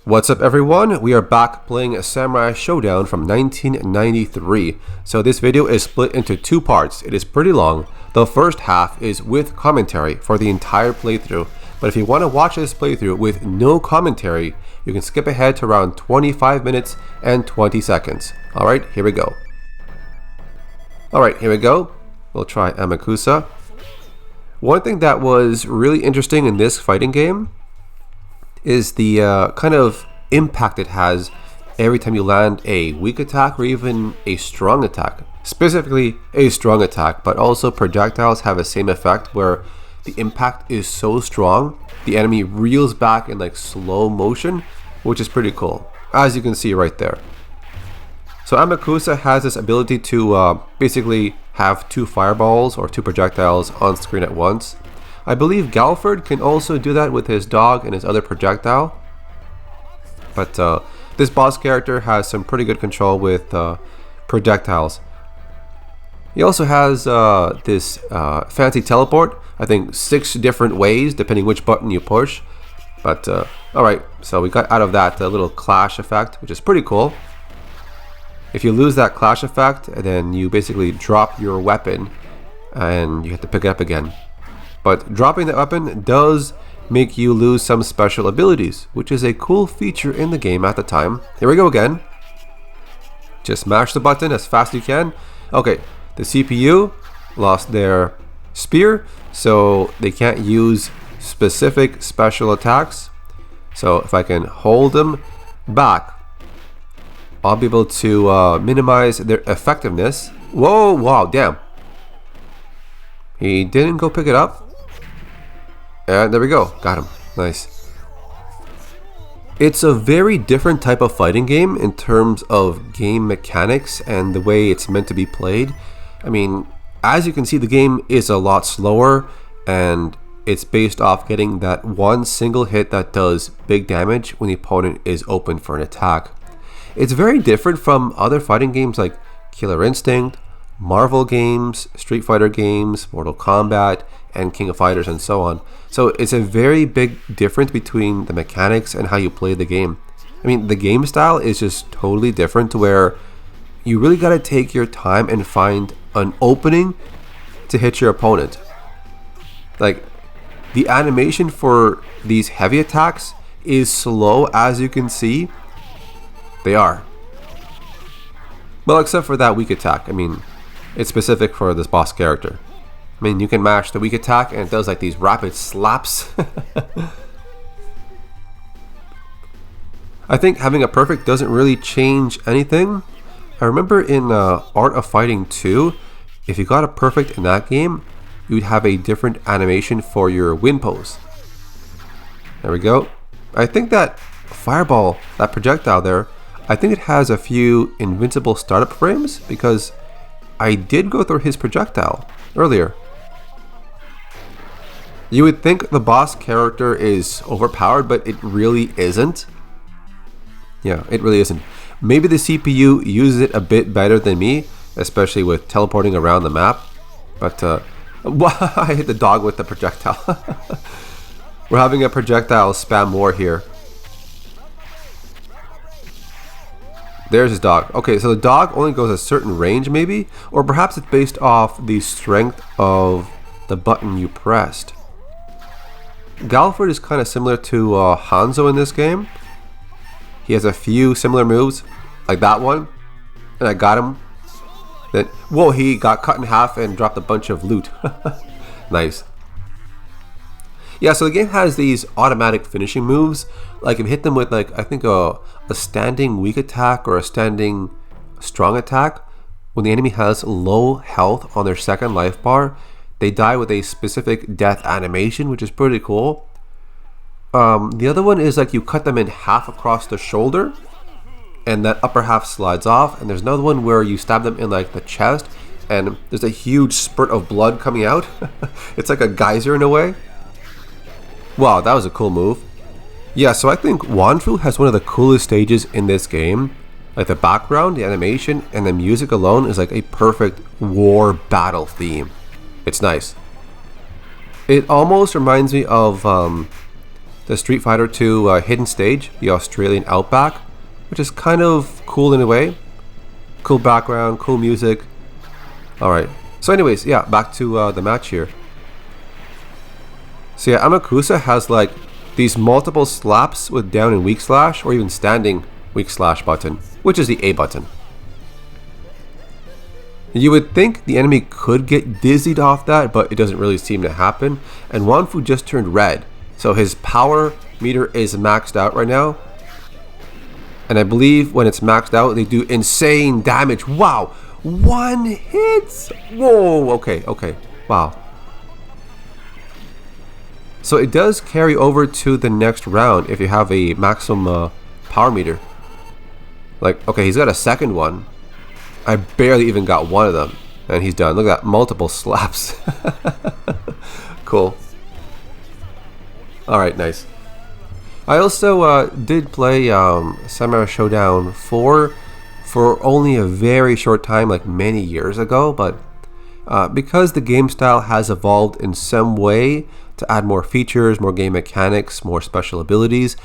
What's up everyone, we are back playing a Samurai Shodown from 1993. So this video is split into two parts. It is pretty long. The first half is with commentary for the entire playthrough. But if you want to watch this playthrough with no commentary, you can skip ahead to around 25 minutes and 20 seconds. Alright, here we go. Alright, here we go. We'll try Amakusa. One thing that was really interesting in this fighting game is the kind of impact it has every time you land a weak attack or even a strong attack. Specifically a strong attack, but also projectiles have the same effect where the impact is so strong the enemy reels back in like slow motion, which is pretty cool, as you can see right there. So Amakusa has this ability to basically have two fireballs or two projectiles on screen at once. I believe Galford can also do that with his dog and his other projectile. But this boss character has some pretty good control with projectiles. He also has this fancy teleport. I think 6 different ways depending which button you push. But alright, so we got out of that little clash effect, which is pretty cool. If you lose that clash effect, then you basically drop your weapon and you have to pick it up again. But dropping the weapon does make you lose some special abilities, which is a cool feature in the game at the time. Here we go again. Just mash the button as fast as you can. Okay, the CPU lost their spear, so they can't use specific special attacks. So if I can hold them back, I'll be able to minimize their effectiveness. Whoa, wow, damn. He didn't go pick it up. And there we go, got him, nice. It's a very different type of fighting game in terms of game mechanics and the way it's meant to be played. I mean, as you can see, the game is a lot slower and it's based off getting that one single hit that does big damage when the opponent is open for an attack. It's very different from other fighting games like Killer Instinct, Marvel games, Street Fighter games, Mortal Kombat, and King of Fighters, and so on. So it's a very big difference between the mechanics and how you play the game. I mean, the game style is just totally different to where you really got to take your time and find an opening to hit your opponent. Like, the animation for these heavy attacks is slow, as you can see. They are. Well, except for that weak attack. I mean, it's specific for this boss character. I mean, you can mash the weak attack and it does like these rapid slaps. I think having a perfect doesn't really change anything. I remember in Art of Fighting 2, if you got a perfect in that game, you'd have a different animation for your win pose. There we go. I think that fireball, that projectile there, I think it has a few invincible startup frames because I did go through his projectile earlier. You would think the boss character is overpowered, but it really isn't. Yeah, it really isn't. Maybe the CPU uses it a bit better than me, especially with teleporting around the map. But I hit the dog with the projectile. We're having a projectile spam war here. There's his dog. Okay, so the dog only goes a certain range maybe, or perhaps it's based off the strength of the button you pressed. Galford is kind of similar to Hanzo in this game. He has a few similar moves, like that one, and I got him. Then, whoa, he got cut in half and dropped a bunch of loot. Nice. Yeah, so the game has these automatic finishing moves. Like if you hit them with like, I think a standing weak attack or a standing strong attack, when the enemy has low health on their second life bar, they die with a specific death animation, which is pretty cool. The other one is like you cut them in half across the shoulder and that upper half slides off. And there's another one where you stab them in like the chest and there's a huge spurt of blood coming out. It's like a geyser in a way. Wow, that was a cool move. Yeah, so I think Wanfu has one of the coolest stages in this game. Like the background, the animation, and the music alone is like a perfect war battle theme. It's nice. It almost reminds me of the Street Fighter 2 hidden stage, the Australian Outback, which is kind of cool in a way. Cool background, cool music. Alright, so anyways, yeah, back to the match here. So yeah, Amakusa has like these multiple slaps with down and weak slash, or even standing weak slash button, which is the A button. You would think the enemy could get dizzied off that, but it doesn't really seem to happen. And Wanfu just turned red, so his power meter is maxed out right now. And I believe when it's maxed out, they do insane damage. Wow, 1 hit! Whoa, okay, wow. So it does carry over to the next round if you have a maximum power meter. Like, okay, he's got a second one. I barely even got one of them, and he's done. Look at that, multiple slaps. Cool. Alright, nice. I also did play Samurai Shodown 4 for only a very short time, like many years ago, but because the game style has evolved in some way to add more features, more game mechanics, more special abilities,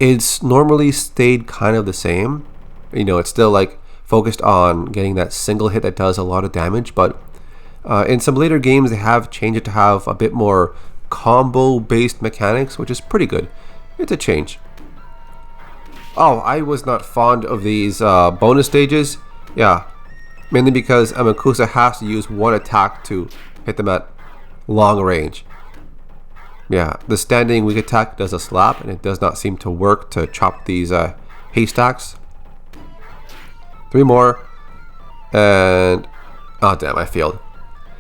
it's normally stayed kind of the same. You know, it's still like focused on getting that single hit that does a lot of damage, but in some later games they have changed it to have a bit more combo based mechanics, which is pretty good. It's a change. Oh, I was not fond of these bonus stages. Yeah, mainly because Amakusa has to use one attack to hit them at long range. Yeah, the standing weak attack does a slap, and it does not seem to work to chop these haystacks. 3 more, and oh damn, I failed.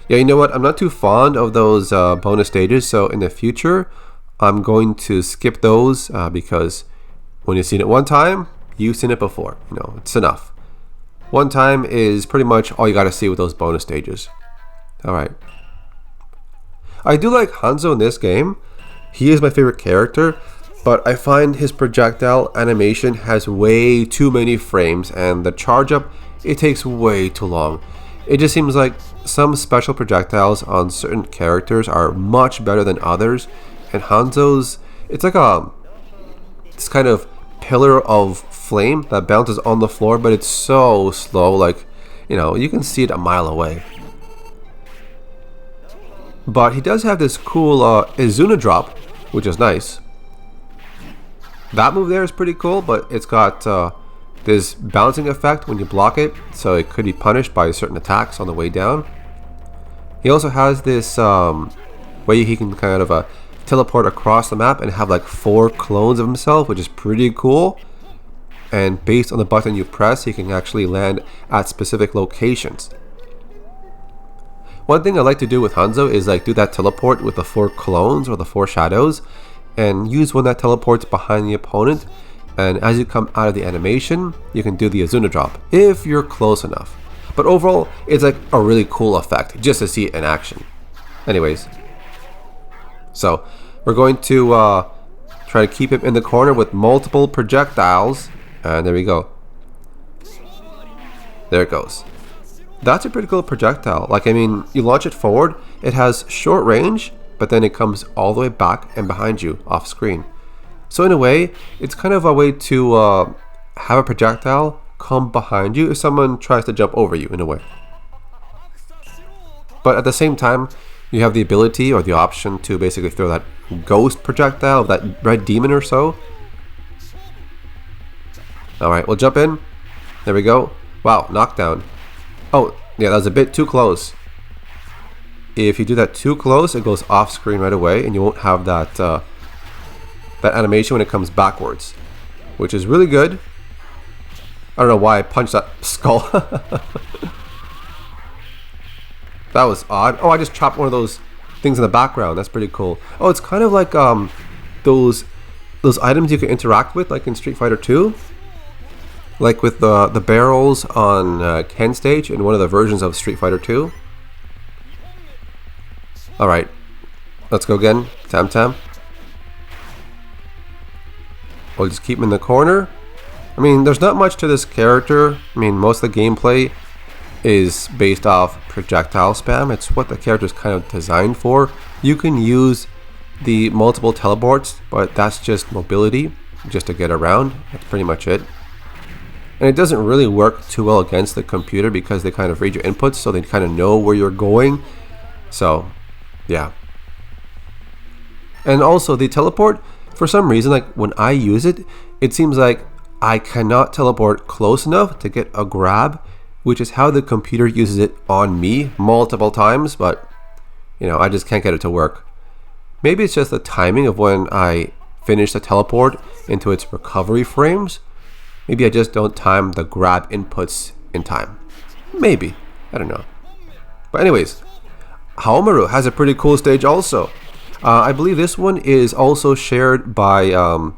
Yeah, you know what? I'm not too fond of those bonus stages, so in the future, I'm going to skip those because when you've seen it one time, you've seen it before. You know, it's enough. One time is pretty much all you got to see with those bonus stages. Alright. I do like Hanzo in this game. He is my favorite character, but I find his projectile animation has way too many frames, and the charge up, it takes way too long. It just seems like some special projectiles on certain characters are much better than others, and Hanzo's, it's like this kind of pillar of flame that bounces on the floor, but it's so slow, like, you know, you can see it a mile away. But he does have this cool Izuna drop, which is nice. That move there is pretty cool, but it's got this bouncing effect when you block it, so it could be punished by certain attacks on the way down. He also has this way he can kind of teleport across the map and have like 4 clones of himself, which is pretty cool. And based on the button you press, he can actually land at specific locations. One thing I like to do with Hanzo is like do that teleport with the 4 clones or the 4 shadows, and use one that teleports behind the opponent, and as you come out of the animation, you can do the Izuna drop if you're close enough. But overall, it's like a really cool effect just to see it in action. Anyways, so we're going to try to keep him in the corner with multiple projectiles, and there we go. There it goes. That's a pretty cool projectile. Like, I mean, you launch it forward, it has short range, but then it comes all the way back and behind you off screen. So in a way, it's kind of a way to have a projectile come behind you if someone tries to jump over you in a way. But at the same time, you have the ability or the option to basically throw that ghost projectile of that red demon or so. Alright, we'll jump in. There we go. Wow, knockdown. Oh, yeah, that was a bit too close. If you do that too close, it goes off screen right away, and you won't have that that animation when it comes backwards, which is really good. I don't know why I punched that skull. That was odd. Oh, I just chopped one of those things in the background. That's pretty cool. Oh, it's kind of like those items you can interact with, like in Street Fighter 2. Like with the barrels on Ken stage in one of the versions of Street Fighter 2. Alright, let's go again. Tam Tam. We'll just keep him in the corner. I mean, there's not much to this character. I mean, most of the gameplay is based off projectile spam. It's what the character is kind of designed for. You can use the multiple teleports, but that's just mobility, just to get around. That's pretty much it. And it doesn't really work too well against the computer because they kind of read your inputs, so they kind of know where you're going. So, yeah. And also the teleport, for some reason, like when I use it, it seems like I cannot teleport close enough to get a grab, which is how the computer uses it on me multiple times, but you know, I just can't get it to work. Maybe it's just the timing of when I finish the teleport into its recovery frames. Maybe I just don't time the grab inputs in time. Maybe. I don't know. But anyways, Haomaru has a pretty cool stage also. I believe this one is also shared by, oh,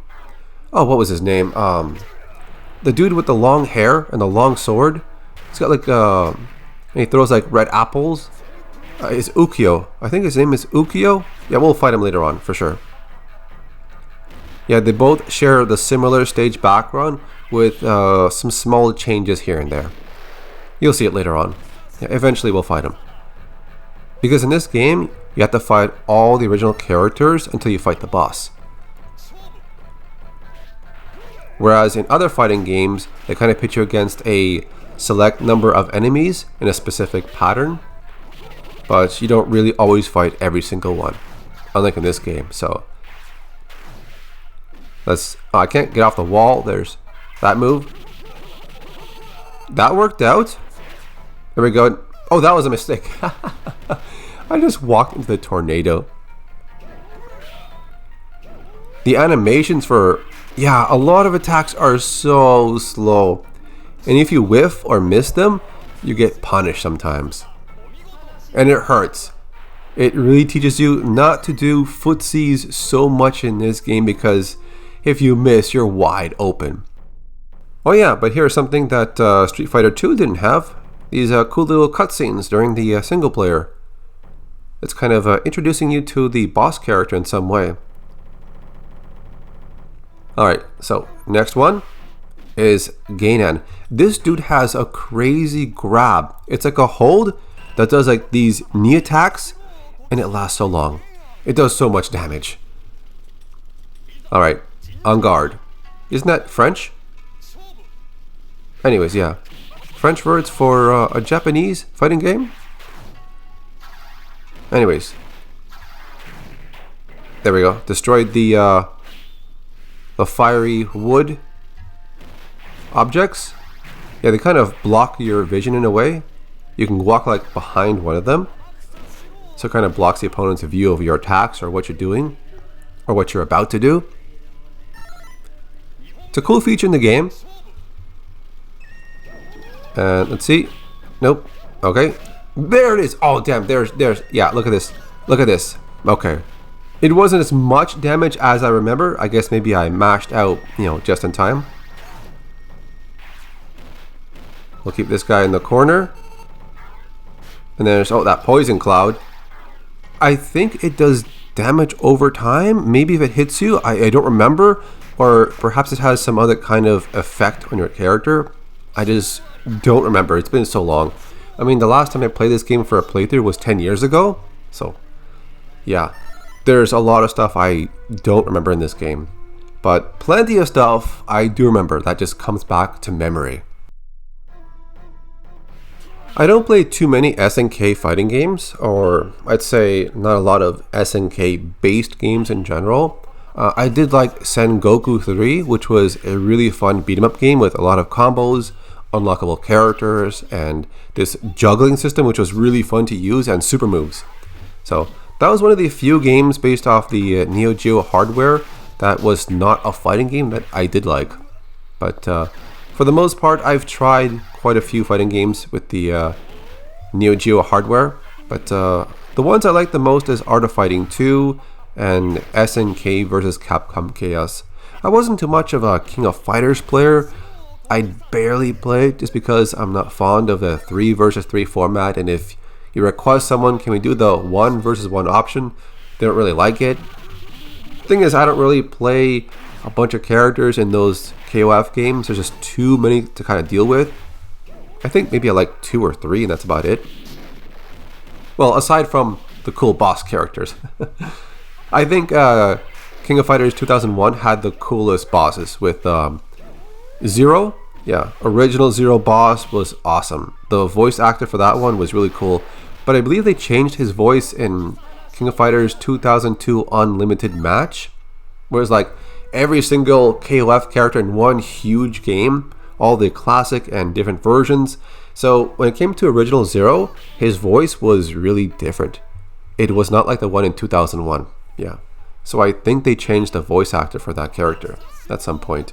what was his name? The dude with the long hair and the long sword. He's got like, and he throws like red apples. It's Ukyo. I think his name is Ukyo. Yeah, we'll fight him later on for sure. Yeah, they both share the similar stage background with some small changes here and there. You'll see it later on. Yeah, eventually we'll fight him. Because in this game, you have to fight all the original characters until you fight the boss. Whereas in other fighting games, they kind of pit you against a select number of enemies in a specific pattern. But you don't really always fight every single one, unlike in this game. So let's. Oh, I can't get off the wall. There's that move. That worked out. There we go. Oh, that was a mistake. I just walked into the tornado. The animations for, yeah, a lot of attacks are so slow, and if you whiff or miss them, you get punished sometimes. And it hurts. It really teaches you not to do footsies so much in this game because if you miss, you're wide open. Oh yeah, but here's something that Street Fighter 2 didn't have. These cool little cutscenes during the single player. It's kind of introducing you to the boss character in some way. Alright, so next one is Gainan. This dude has a crazy grab. It's like a hold that does like these knee attacks, and it lasts so long. It does so much damage. Alright, En Garde. Isn't that French? Anyways, yeah. French words for a Japanese fighting game? Anyways. There we go. Destroyed the fiery wood objects. Yeah, they kind of block your vision in a way. You can walk like behind one of them, so it kind of blocks the opponent's view of your attacks or what you're doing or what you're about to do. It's a cool feature in the game. And let's see. Nope. Okay. There it is. Oh damn, there's yeah, look at this. Look at this. Okay. It wasn't as much damage as I remember. I guess maybe I mashed out, just in time. We'll keep this guy in the corner. And there's, oh, that poison cloud. I think it does damage over time. Maybe if it hits you, I don't remember. Or perhaps it has some other kind of effect on your character. I just don't remember. It's been so long. I mean, the last time I played this game for a playthrough was 10 years ago. So, yeah. There's a lot of stuff I don't remember in this game. But plenty of stuff I do remember that just comes back to memory. I don't play too many SNK fighting games, or I'd say not a lot of SNK based games in general. I did like Sengoku 3, which was a really fun beat 'em up game with a lot of combos, unlockable characters, and this juggling system which was really fun to use, and super moves. So that was one of the few games based off the Neo Geo hardware that was not a fighting game that I did like. But for the most part, I've tried quite a few fighting games with the Neo Geo hardware, but the ones I like the most is Art of Fighting 2 and SNK vs Capcom Chaos. I wasn't too much of a King of Fighters player. I barely play just because I'm not fond of the 3 vs 3 format, and if you request someone, can we do the 1 vs 1 option, they don't really like it. Thing is, I don't really play a bunch of characters in those KOF games. There's just too many to kind of deal with. I think maybe I like 2 or 3 and that's about it. Well, aside from the cool boss characters. I think King of Fighters 2001 had the coolest bosses with Zero. Yeah, original Zero boss was awesome. The voice actor for that one was really cool. But I believe they changed his voice in King of Fighters 2002 Unlimited Match. Whereas like every single KOF character in one huge game, all the classic and different versions. So when it came to original Zero, his voice was really different. It was not like the one in 2001. Yeah. So I think they changed the voice actor for that character at some point.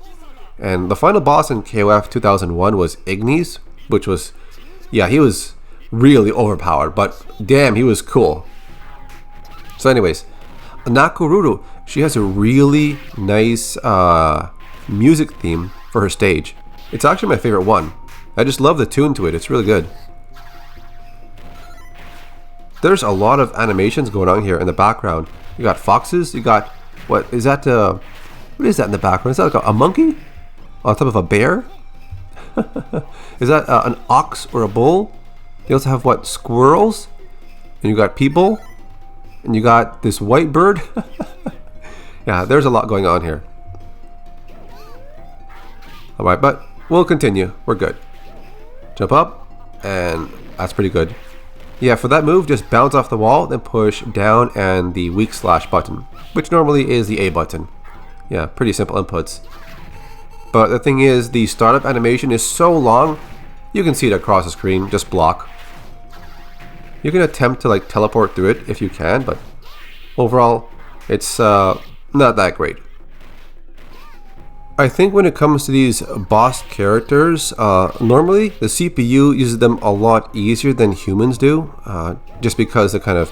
And the final boss in KOF 2001 was Ignis, which was, yeah, he was really overpowered, but damn, he was cool. So anyways, Nakoruru, she has a really nice music theme for her stage. It's actually my favorite one. I just love the tune to it. It's really good. There's a lot of animations going on here in the background. You got foxes. You got, what is that? What is that in the background? Is that like a monkey on top of a bear? Is that an ox or a bull? You also have what? Squirrels. And you got people. And you got this white bird. Yeah, there's a lot going on here. Alright, but we'll continue. We're good. Jump up. And that's pretty good. Yeah, for that move, just bounce off the wall, then push down and the weak slash button, which normally is the A button. Yeah, pretty simple inputs. But the thing is, the startup animation is so long, you can see it across the screen, just block. You can attempt to like teleport through it if you can, but overall, it's not that great. I think when it comes to these boss characters, normally the CPU uses them a lot easier than humans do, just because they kind of,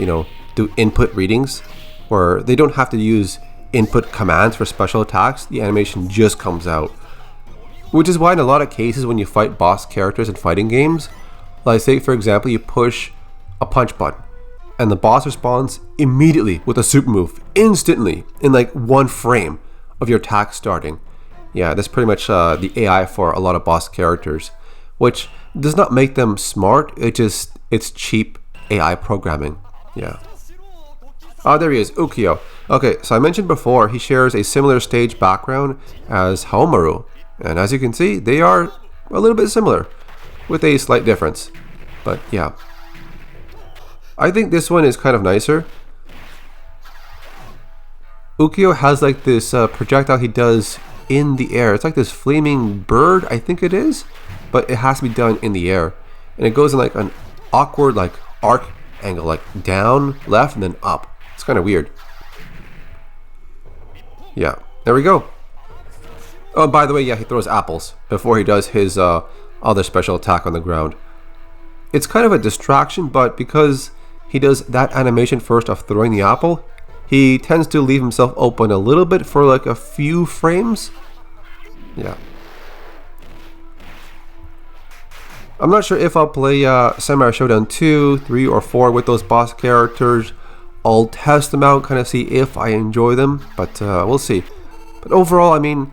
do input readings, where they don't have to use input commands for special attacks, the animation just comes out. Which is why in a lot of cases when you fight boss characters in fighting games, like say for example you push a punch button, and the boss responds immediately with a super move, instantly, in like one frame of your attack starting. Yeah, that's pretty much the AI for a lot of boss characters, which does not make them smart, it's cheap AI programming. Yeah. Oh, there he is, Ukyo. Okay, so I mentioned before, he shares a similar stage background as Haomaru, and as you can see, they are a little bit similar, with a slight difference. But yeah. I think this one is kind of nicer. Ukyo has like this projectile he does in the air. It's like this flaming bird, I think it is, but it has to be done in the air, and it goes in like an awkward like arc angle, like down, left, and then up. It's kind of weird. Yeah, there we go. Oh, by the way, yeah, he throws apples before he does his other special attack on the ground. It's kind of a distraction, but because he does that animation first of throwing the apple, he tends to leave himself open a little bit for like a few frames. Yeah. I'm not sure if I'll play Samurai Shodown 2, 3, or 4 with those boss characters. I'll test them out, kind of see if I enjoy them, but we'll see. But overall, I mean,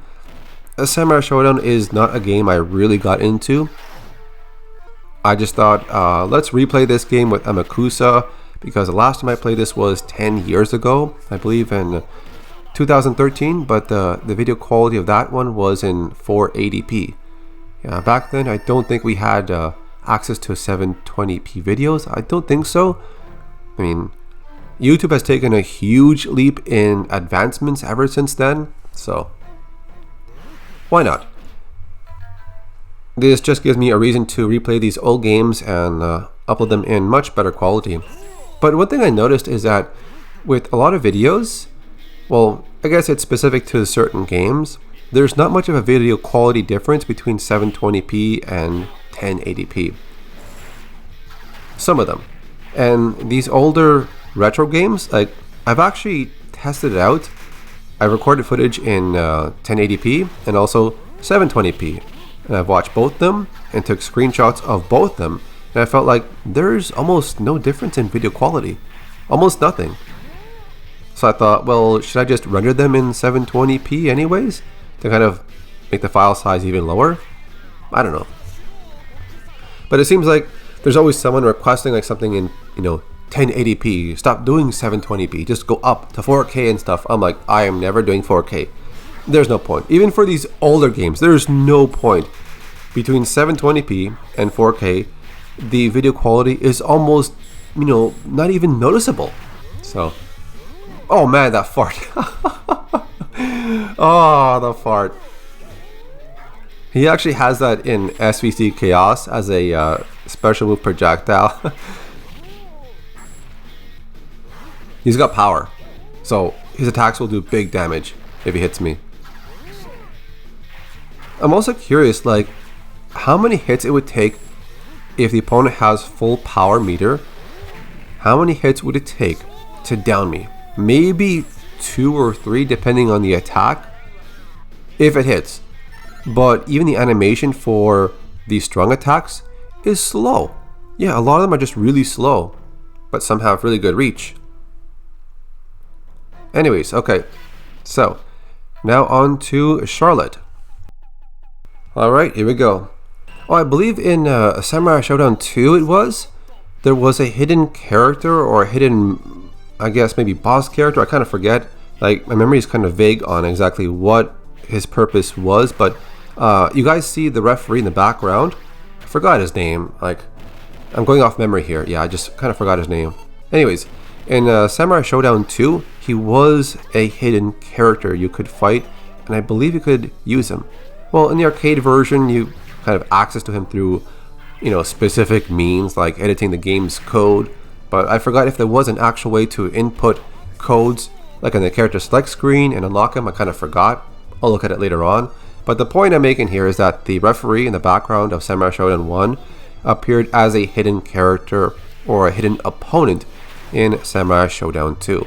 Samurai Shodown is not a game I really got into. I just thought, let's replay this game with Amakusa, because the last time I played this was 10 years ago, I believe in 2013, but the video quality of that one was in 480p. Yeah, back then I don't think we had access to 720p videos. I don't think so. I mean, YouTube has taken a huge leap in advancements ever since then, so why not? This just gives me a reason to replay these old games and upload them in much better quality. But one thing I noticed is that with a lot of videos, well, I guess it's specific to certain games, there's not much of a video quality difference between 720p and 1080p. Some of them. And these older retro games, like, I've actually tested it out. I recorded footage in 1080p and also 720p. And I've watched both of them and took screenshots of both of them. And I felt like there's almost no difference in video quality. Almost nothing. So I thought, well, should I just render them in 720p anyways? To kind of make the file size even lower? I don't know. But it seems like there's always someone requesting like something in, 1080p, stop doing 720p, just go up to 4K and stuff. I'm like, I am never doing 4K. There's no point. Even for these older games, there's no point. Between 720p and 4K, the video quality is almost, you know, not even noticeable. So, oh man, that fart. Oh, the fart. He actually has that in SVC Chaos as a special move projectile. He's got power, so his attacks will do big damage if he hits me. I'm also curious, like, how many hits it would take if the opponent has full power meter. How many hits would it take to down me? Maybe 2 or 3 depending on the attack, if it hits. But even the animation for these strong attacks is slow. Yeah, a lot of them are just really slow, but some have really good reach. Anyways, okay, so now on to Charlotte. Alright, here we go. Oh, I believe in Samurai Shodown 2 there was a hidden character or a hidden, I guess maybe boss character, I kind of forget. Like, my memory is kind of vague on exactly what his purpose was, but you guys see the referee in the background? I forgot his name. Like, I'm going off memory here. Yeah, I just kind of forgot his name. Anyways, in Samurai Shodown 2, he was a hidden character you could fight, and I believe you could use him. Well, in the arcade version, you kind of access to him through, you know, specific means like editing the game's code. But I forgot if there was an actual way to input codes, like on the character select screen, and unlock him. I kind of forgot. I'll look at it later on. But the point I'm making here is that the referee in the background of Samurai Shodown 1 appeared as a hidden character or a hidden opponent in Samurai Shodown 2.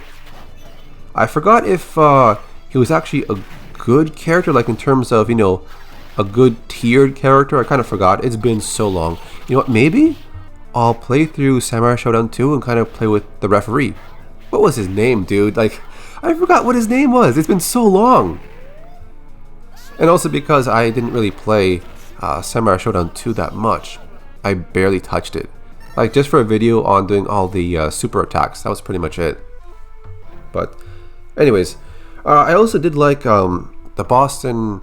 I forgot if he was actually a good character, like in terms of, you know, a good tiered character. I kind of forgot. It's been so long. You know what? Maybe I'll play through Samurai Shodown 2 and kind of play with the referee. What was his name, dude? Like, I forgot what his name was. It's been so long. And also because I didn't really play Samurai Shodown 2 that much. I barely touched it. Like, just for a video on doing all the super attacks. That was pretty much it. But anyways, I also did like the Boston,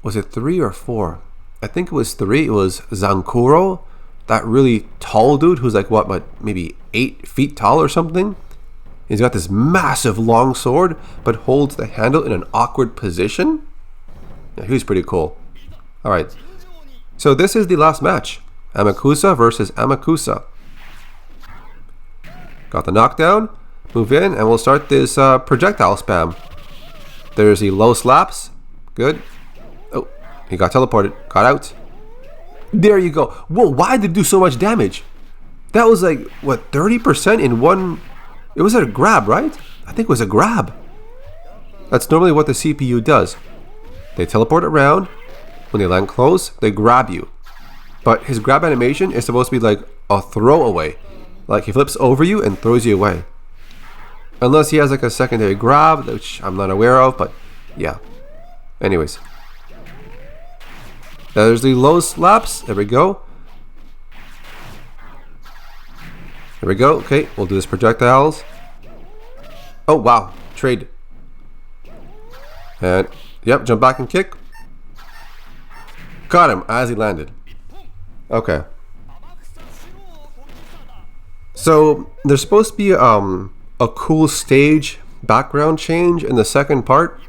was it 3 or 4? I think it was 3. It was Zankuro, that really tall dude who's like, what, maybe 8 feet tall or something? He's got this massive long sword, but holds the handle in an awkward position. Yeah, he was pretty cool. Alright, so this is the last match. Amakusa versus Amakusa. Got the knockdown, move in, and we'll start this projectile spam. There's the low slaps. Good. Oh, he got teleported. Got out. There you go. Whoa, why did it do so much damage? That was like, what, 30% in one... It was a grab, right? I think it was a grab. That's normally what the CPU does. They teleport around. When they land close, they grab you. But his grab animation is supposed to be like a throwaway. Like he flips over you and throws you away. Unless he has like a secondary grab, which I'm not aware of, but yeah. Anyways. There's the low slaps. There we go. There we go. Okay, we'll do this projectiles. Oh, wow. Trade. And, yep, jump back and kick. Got him as he landed. Okay. So, there's supposed to be a cool stage background change in the second part.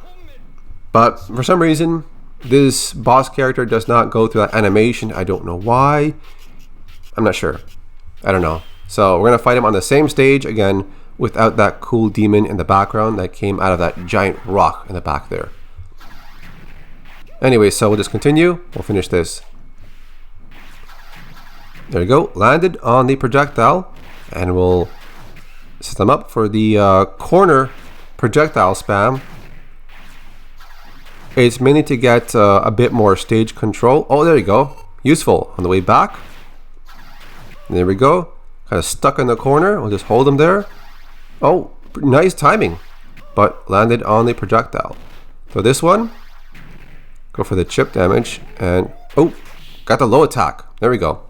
But, for some reason, this boss character does not go through that animation. I don't know why. I'm not sure. I don't know. So, we're going to fight him on the same stage again without that cool demon in the background that came out of that giant rock in the back there. Anyway, so we'll just continue. We'll finish this. There you go. Landed on the projectile. And we'll set them up for the corner projectile spam. It's mainly to get a bit more stage control. Oh, there you go. Useful. On the way back. There we go. Kind of stuck in the corner. We'll just hold him there. Oh, nice timing. But landed on the projectile. So this one, go for the chip damage. And, oh, got the low attack. There we go.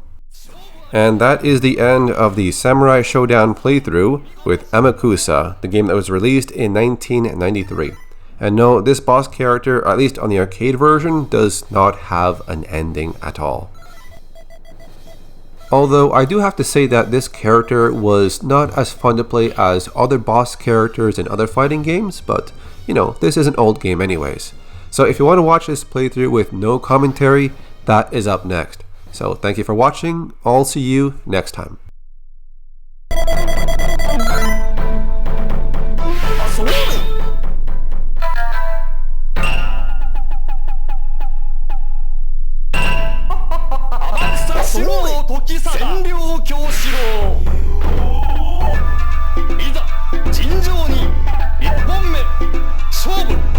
And that is the end of the Samurai Showdown playthrough with Amakusa, the game that was released in 1993. And no, this boss character, at least on the arcade version, does not have an ending at all. Although I do have to say that this character was not as fun to play as other boss characters in other fighting games, but you know, this is an old game anyways. So if you want to watch this playthrough with no commentary, that is up next. So thank you for watching, I'll see you next time. 占領京四郎いざ尋常に一本目勝負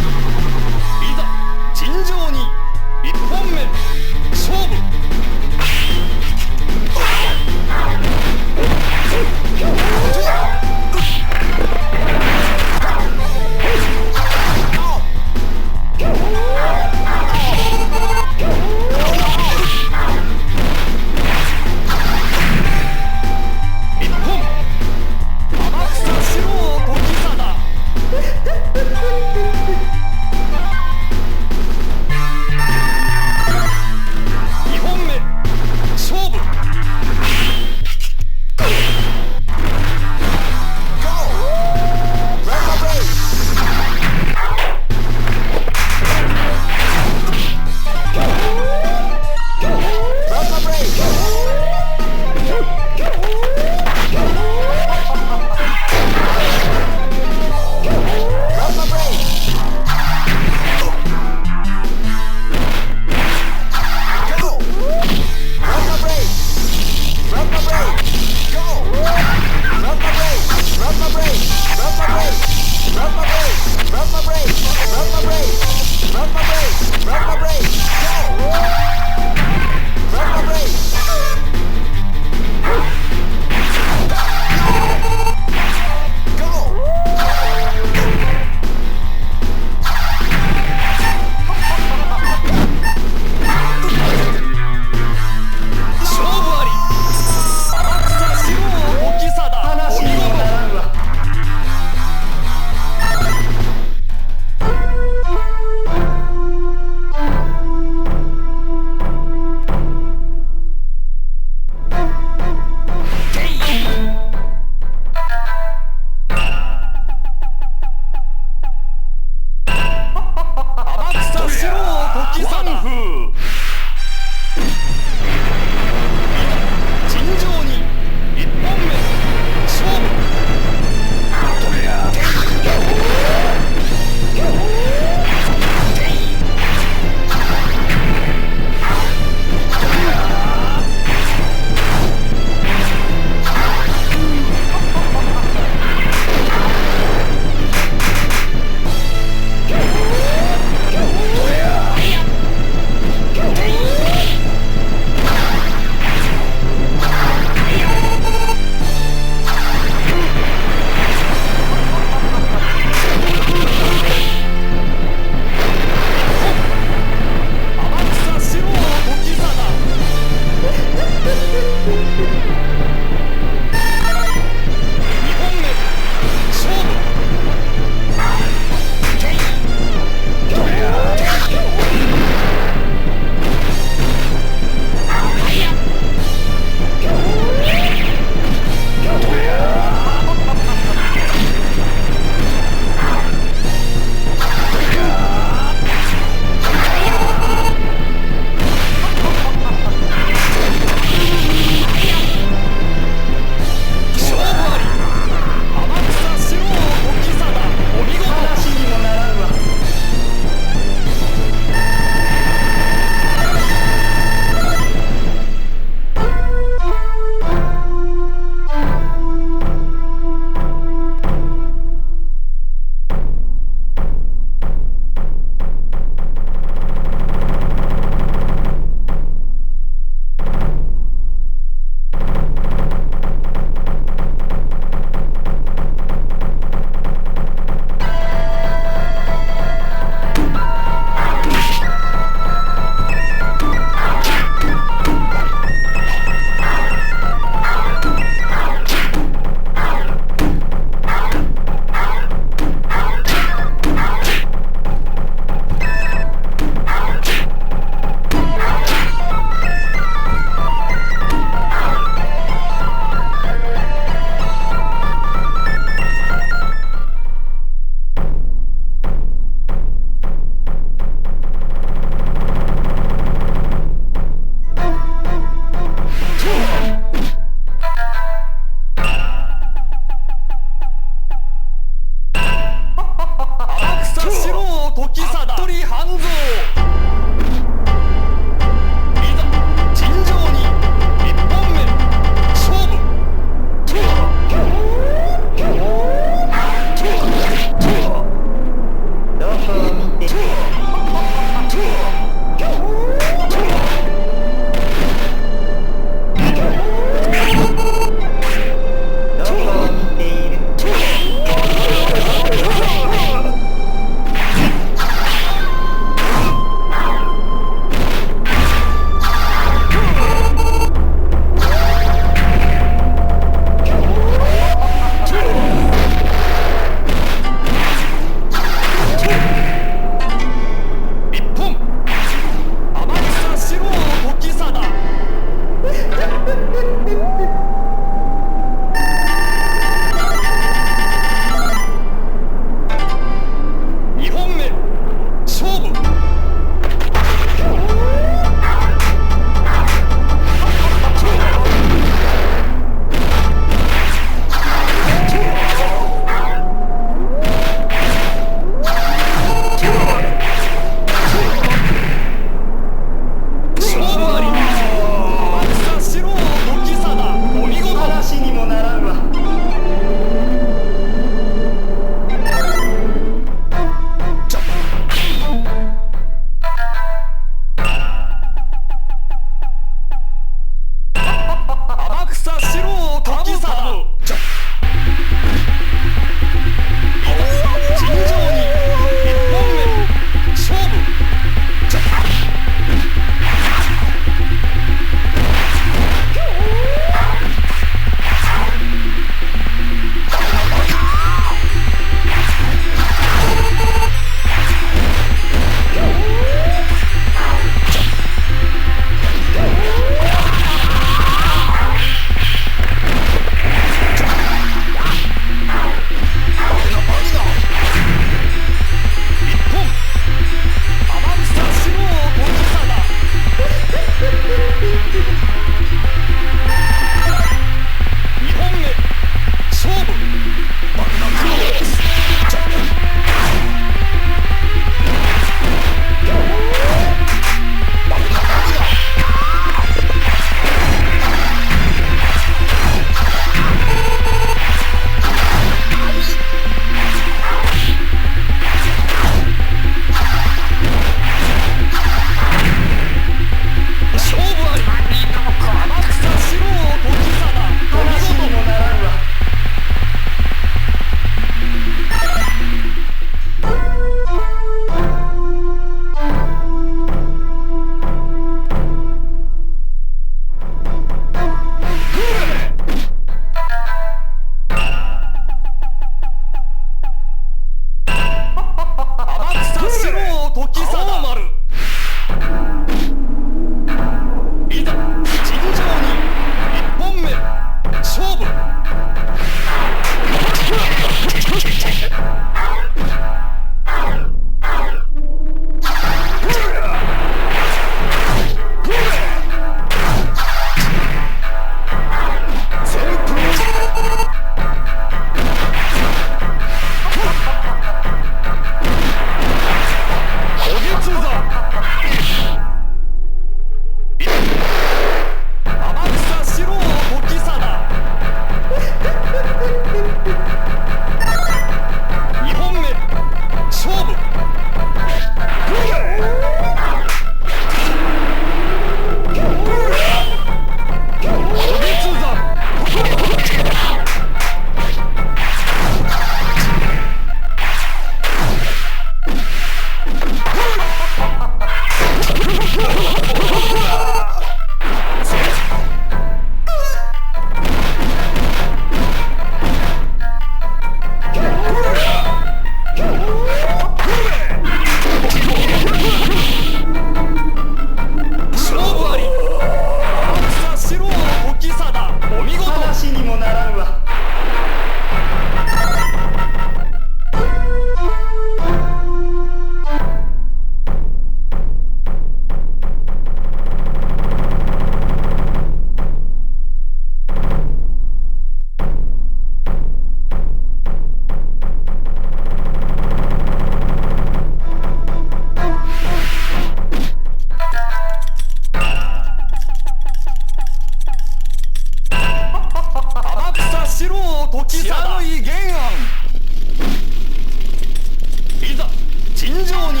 情に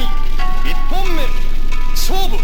1本目勝負。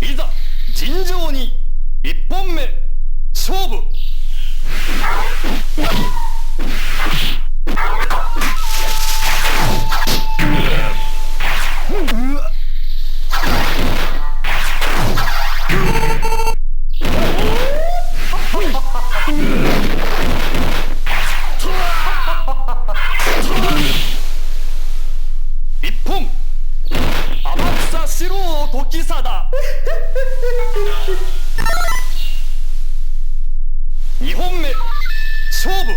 いざ尋常に1本目勝負。一本天草四郎時貞2本目勝負。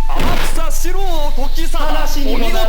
天草四郎時貞お見事。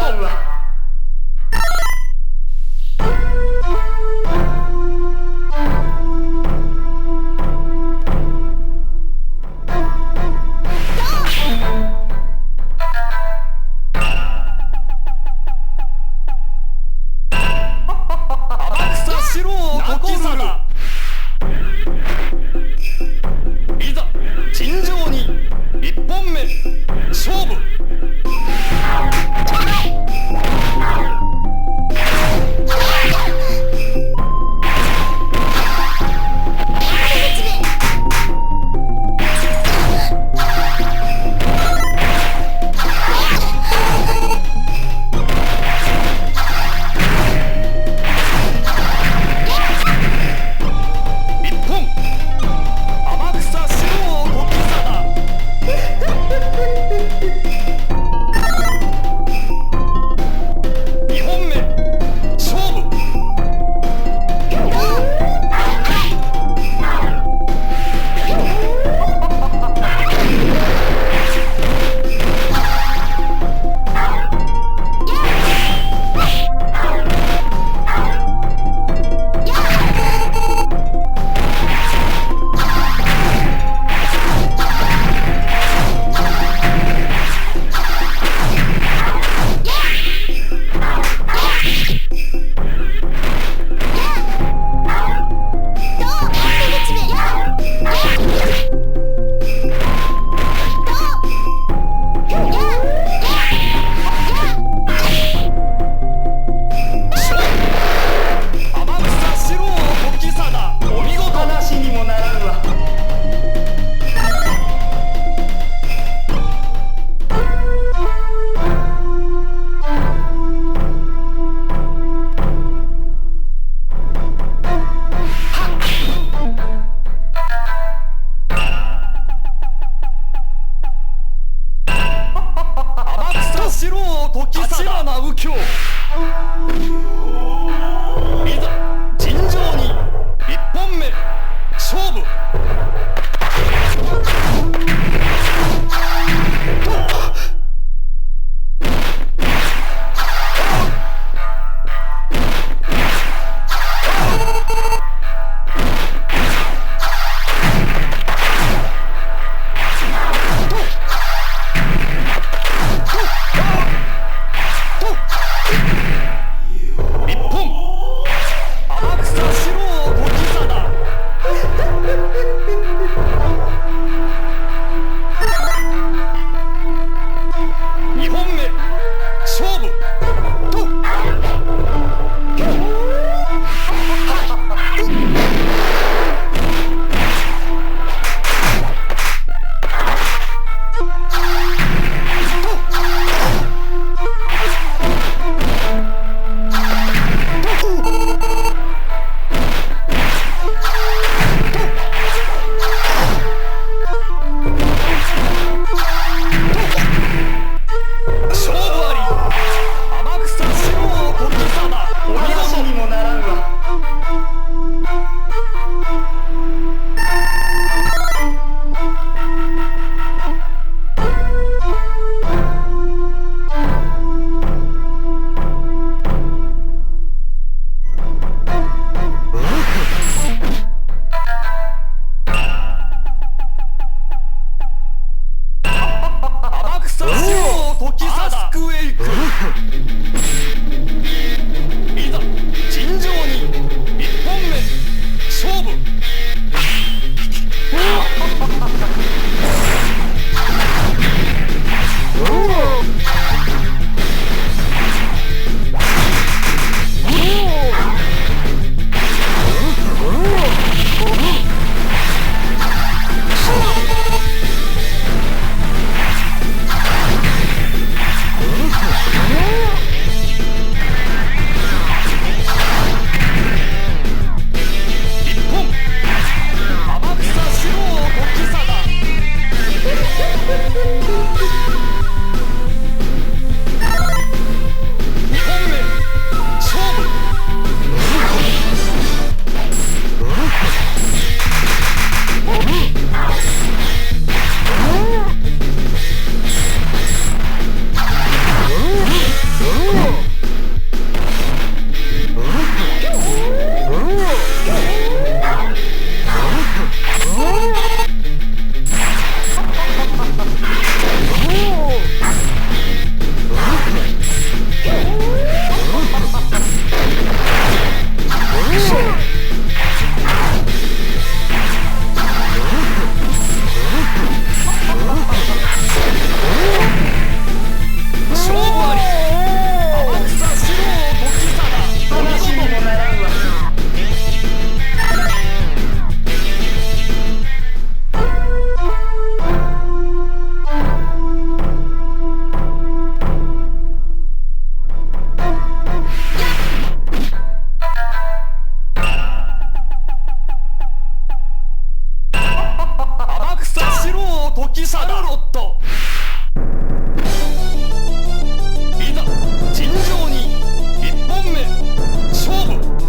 サダロットいざ尋常に1本目勝負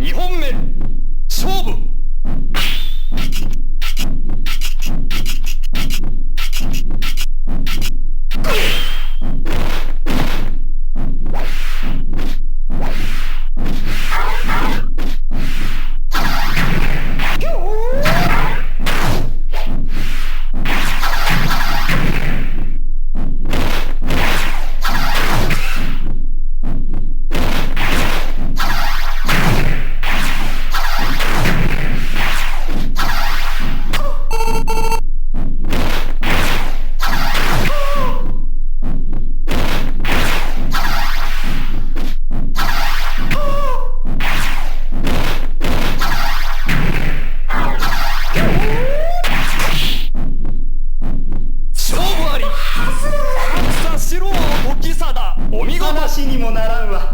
2本目勝負お見事話にもならんわ